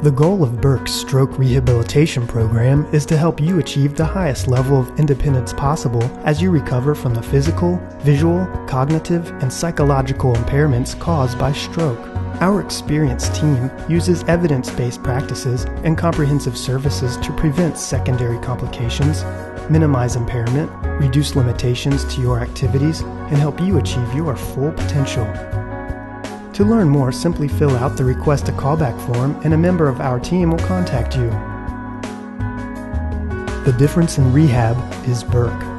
The goal of Burke's stroke rehabilitation program is to help you achieve the highest level of independence possible as you recover from the physical, visual, cognitive, and psychological impairments caused by stroke. Our experienced team uses evidence-based practices and comprehensive services to prevent secondary complications, minimize impairment, reduce limitations to your activities, and help you achieve your full potential. To learn more, simply fill out the Request a Callback form and a member of our team will contact you. The difference in rehab is Burke.